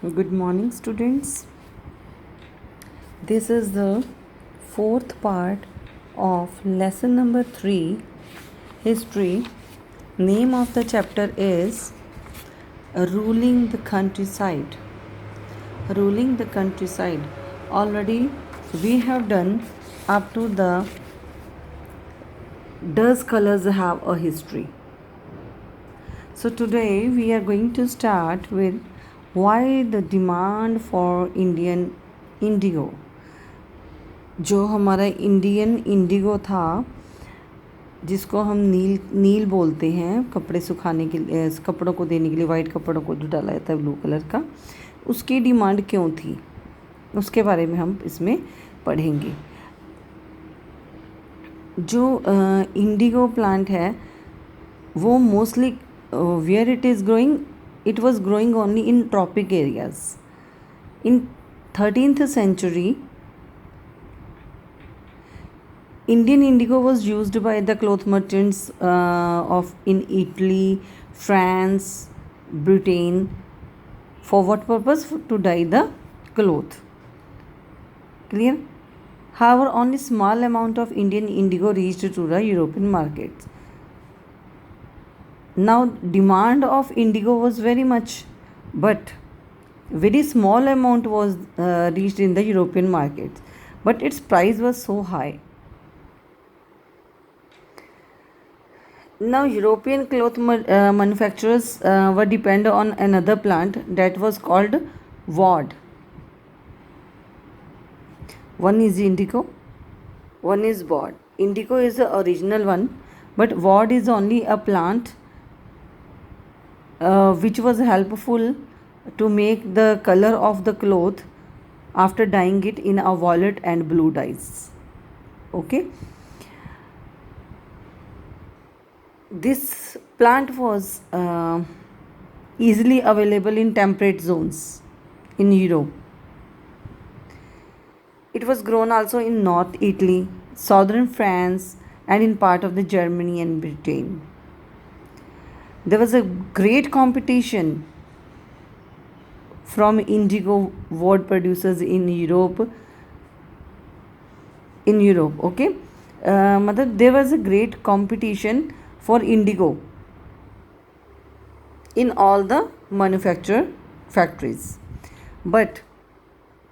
Good morning, students. This is the fourth part of lesson number 3, History. Name of the chapter is Ruling the Countryside. Ruling the Countryside. Already we have done up to the Does colors have a history? So today we are going to start with why the demand for Indian indigo. जो हमारा Indian Indigo था, जिसको हम नील बोलते हैं, कपड़े सुखाने के लिए, कपड़ों को देने के लिए, वाइट कपड़ों को जो डाला जाता है ब्लू कलर का, उसकी डिमांड क्यों थी, उसके बारे में हम इसमें पढ़ेंगे. जो इंडिगो प्लांट है वो mostly where it is growing, it was growing only in tropic areas. In 13th century, Indian indigo was used by the cloth merchants of in Italy, France, Britain. For what purpose? To dye the cloth. Clear? However, only small amount of Indian indigo reached to the European markets. Now, demand of indigo was very much, but very small amount was reached in the European markets. But its price was so high. Now, European cloth manufacturers were dependent on another plant that was called woad. One is indigo, one is woad. Indigo is the original one, but woad is only a plant which was helpful to make the color of the cloth after dyeing it in a violet and blue dyes. Okay. This plant was easily available in temperate zones in Europe. It was grown also in North Italy, southern France, and in part of the Germany and Britain. There was a great competition from indigo wood producers in Europe. Okay, there was a great competition for indigo in all the manufacture factories. But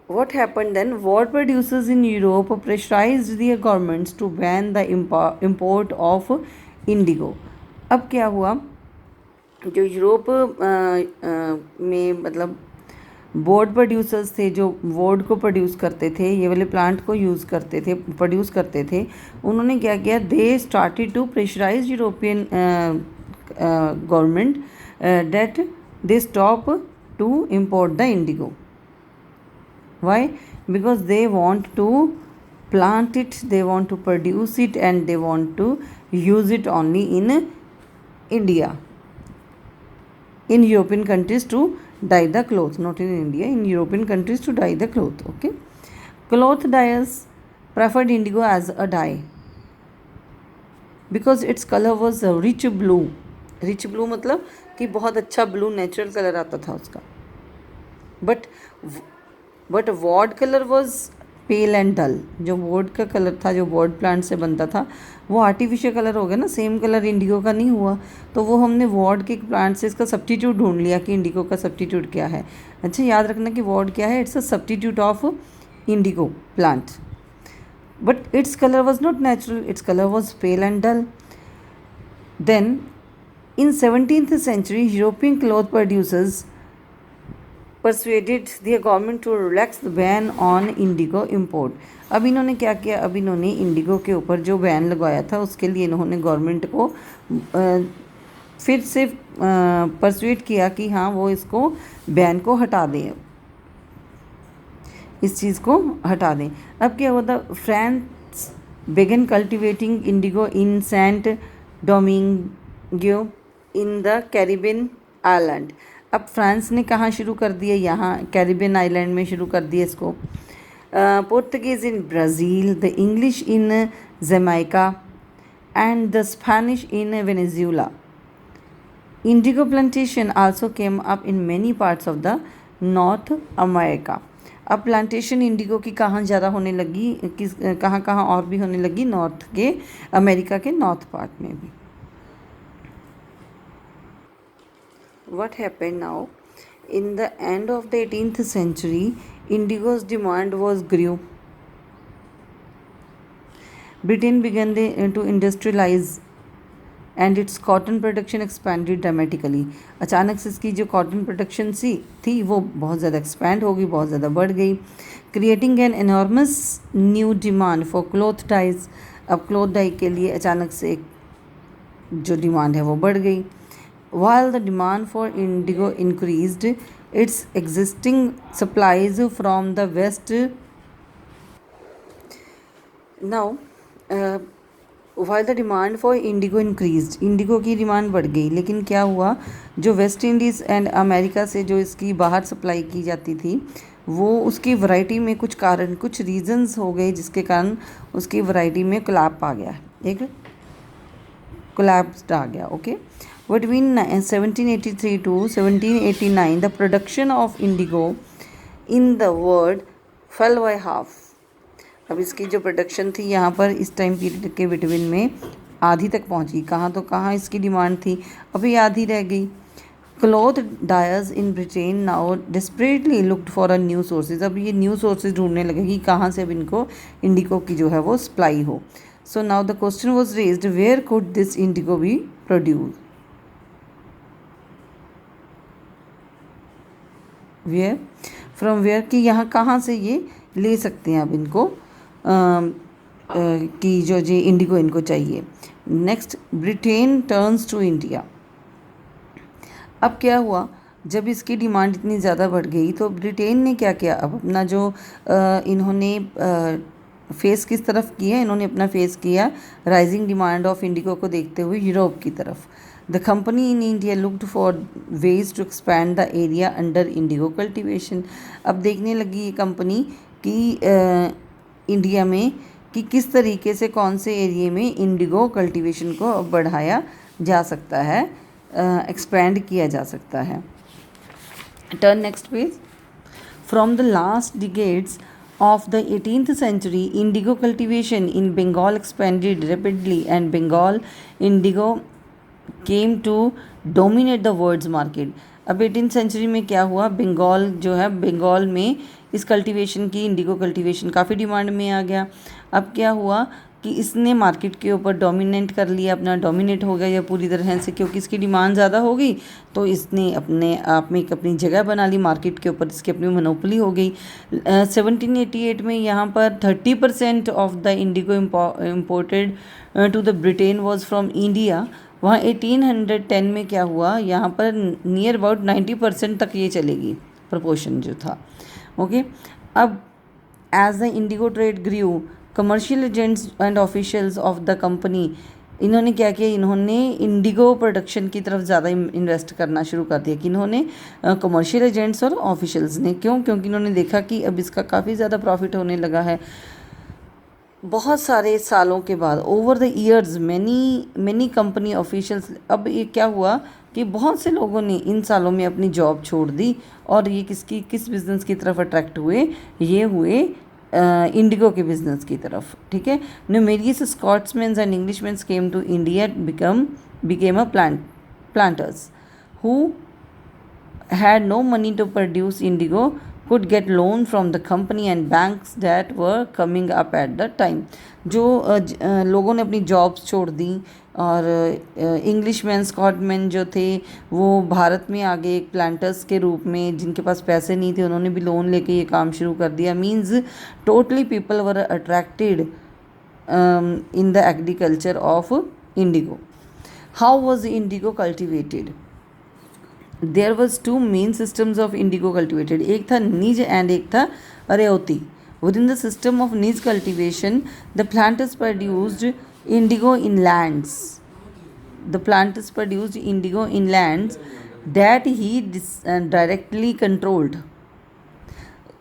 what happened then? Wood producers in Europe pressurized their governments to ban the import of indigo. अब क्या हुआ, जो Europe में मतलब वोड producers थे, जो वोड को प्रोड्यूस करते थे, ये वाले प्लांट को प्रोड्यूस करते थे, उन्होंने क्या किया? They started to pressurise European government that they stop to import the indigo. Why? Because they want to plant it, they want to produce it, and they want to use it only in India, in European countries to dye the cloth, not in India, in European countries to dye the cloth. Okay. Cloth dyers preferred indigo as a dye because its color was rich blue. Rich blue मतलब कि बहुत अच्छा blue natural colour आता था उसका. But woad colour was pale and dull. जो woad का colour था, जो वोड प्लांट से बनता था, वो आर्टिफिशियल कलर हो गया ना, सेम कलर इंडिगो का नहीं हुआ. तो वो हमने वोड के प्लांट से इसका सब्स्टिट्यूट ढूंढ लिया कि इंडिगो का सब्स्टिट्यूट क्या है. अच्छा, याद रखना कि वोड क्या है? It's a substitute of indigo plant. But its colour was not natural, its colour was pale and dull. Then in 17th century, European cloth producers persuaded their government to relax the ban on indigo import. अब इन्होंने क्या किया? अब इन्होंने Indigo के ऊपर जो ban लगाया था, उसके लिए इन्होंने गवर्नमेंट को फिर से परसुएट किया कि हाँ, वो इसको बैन को हटा दें, इस चीज़ को हटा दें. अब क्या हुआ था? France began cultivating indigo in Saint Domingue in the Caribbean island. अब फ्रांस ने कहाँ शुरू कर दिया? यहाँ कैरिबियन आइलैंड में शुरू कर दिया इसको. Portuguese in Brazil, the English in Jamaica and the Spanish in Venezuela. Indigo plantation also came up in many parts of the north America. अब प्लांटेशन इंडिगो की कहाँ ज़्यादा होने लगी, किस कहाँ कहाँ और भी होने लगी, नॉर्थ के अमेरिका के नॉर्थ पार्ट में भी। What happened now? In the end of the 18th century, indigo's demand was grew. Britain began to industrialize and its cotton production expanded dramatically. अचानक से इसकी जो कॉटन प्रोडक्शन थी वो बहुत ज़्यादा एक्सपैंड हो गई, बहुत ज़्यादा बढ़ गई, creating an enormous new demand for cloth dyes. अब क्लॉथ डाई के लिए अचानक से जो डिमांड है वो बढ़ गई। While the demand for indigo increased, its existing supplies from the west now while the demand for indigo increased, Indigo की डिमांड बढ़ गई, लेकिन क्या हुआ, जो वेस्ट इंडीज़ एंड अमेरिका से जो इसकी बाहर सप्लाई की जाती थी वो उसकी वैरायटी में कुछ रीजंस हो गए जिसके कारण उसकी वैरायटी में कोलैप्स आ गया, एक कोलैप्स आ गया। Okay, Between 1783 to 1789, the production of indigo in the world fell by half. अब इसकी जो प्रोडक्शन थी यहाँ पर इस टाइम पीरियड के बिटवीन में आधी तक पहुँची। कहाँ तो कहाँ इसकी डिमांड थी, अभी आधी रह गई। Cloth dyers in Britain now desperately looked for a new sources. अब ये न्यू सोर्सेज ढूंढने लगे कि कहाँ से अब इनको इंडिगो की जो है वो सप्लाई हो। So now the question was raised, where could this indigo be produce, where from where, कि यहाँ कहाँ से ये ले सकते हैं अब इनको कि जो जी इंडिगो इनको चाहिए। Next, Britain turns to India. अब क्या हुआ, जब इसकी डिमांड इतनी ज़्यादा बढ़ गई तो ब्रिटेन ने क्या किया, अब अपना जो इन्होंने फेस किस तरफ किया, इन्होंने अपना फेस किया राइजिंग डिमांड ऑफ इंडिगो को देखते हुए यूरोप की तरफ। The company in India looked for ways to expand the area under indigo cultivation. अब देखने लगी ये कंपनी कि इंडिया में कि किस तरीके से कौन से एरिया में इंडिगो कल्टीवेशन को बढ़ाया जा सकता है, एक्सपैंड किया जा सकता है। Turn next page. From the last decades of the 18th century, indigo cultivation in Bengal expanded rapidly and Bengal indigo came to dominate the world's market. अब 18th सेंचुरी में क्या हुआ, बंगाल जो है, बंगाल में इस कल्टीवेशन की, इंडिगो कल्टीवेशन काफ़ी डिमांड में आ गया। अब क्या हुआ कि इसने मार्केट के ऊपर डोमिनेट कर लिया, अपना डोमिनेट हो गया या पूरी तरह से, क्योंकि इसकी डिमांड ज़्यादा हो गई तो इसने अपने आप में एक अपनी जगह बना ली मार्केट के ऊपर, इसकी अपनी मोनोपोली हो गई। 1788 में यहाँ पर 30% of the indigo imported to the Britain was from India. वहाँ 1810 में क्या हुआ, यहाँ पर नियर अबाउट 90% तक ये चलेगी प्रपोर्शन जो था। ओके, अब as the indigo trade grew, commercial agents and officials of the company, इन्होंने क्या किया, इन्होंने इंडिगो प्रोडक्शन की तरफ ज़्यादा इन्वेस्ट करना शुरू कर दिया। कि इन्होंने कमर्शियल एजेंट्स और ऑफिशियल्स ने, क्यों, क्योंकि इन्होंने देखा कि अब इसका काफ़ी ज़्यादा प्रॉफिट होने लगा है। बहुत सारे सालों के बाद, over the years many company officials, अब ये क्या हुआ कि बहुत से लोगों ने इन सालों में अपनी जॉब छोड़ दी और ये किस बिज़नेस की तरफ अट्रैक्ट हुए, ये हुए इंडिगो के बिज़नेस की तरफ। ठीक है, numerous Scotsman and Englishman came to India became a planters who had no money to produce indigo could get loan from the company and banks that were coming up at the time. जो लोगों ने अपनी jobs छोड़ दी और Englishman स्कॉटमैन जो थे वो भारत में आ गए एक प्लांटर्स के रूप में, जिनके पास पैसे नहीं थे उन्होंने भी लोन लेके ये काम शुरू कर दिया। Means totally people were attracted in the agriculture of indigo. How was indigo cultivated? There was two main systems of indigo cultivated, एक था निज एंड एक था अरेओती। Within the system of niche cultivation, the planters produced indigo in lands. The planters produced indigo in lands that he directly controlled.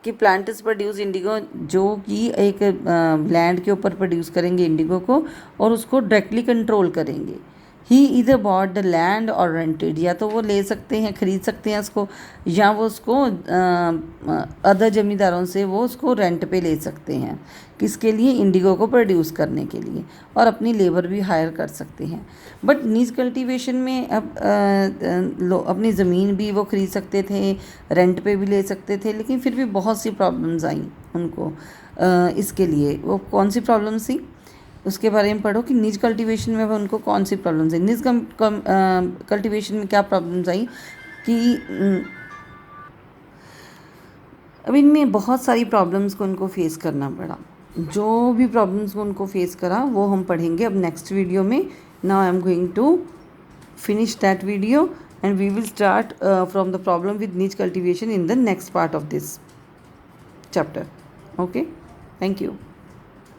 कि planters produce Indigo, जो कि एक लैंड के ऊपर प्रोड्यूस करेंगे इंडिगो को और उसको डायरेक्टली कंट्रोल करेंगे। ही इधर बॉट द लैंड और रेंटेड, या तो वो ले सकते हैं, खरीद सकते हैं उसको, या वो उसको अदर ज़मींदारों से वो उसको रेंट पे ले सकते हैं। किसके लिए? इंडिगो को प्रोड्यूस करने के लिए, और अपनी लेबर भी हायर कर सकते हैं। बट नीज कल्टीवेशन में अब अपनी ज़मीन भी वो खरीद सकते थे, रेंट पे भी ले सकते थे, लेकिन फिर भी बहुत सी प्रॉब्लम्स आई उनको। इसके लिए वो कौन सी प्रॉब्लम्स थी उसके बारे में पढ़ो कि निज कल्टीवेशन में उनको कौन सी प्रॉब्लम्स आई। निज कल्टीवेशन में क्या प्रॉब्लम्स आई कि अब इनमें बहुत सारी प्रॉब्लम्स को उनको फेस करना पड़ा। जो भी प्रॉब्लम्स को उनको फेस करा वो हम पढ़ेंगे अब नेक्स्ट वीडियो में। Now I am going to finish that video and we will start from the problem with niche cultivation in the next part of this chapter. Okay, thank you.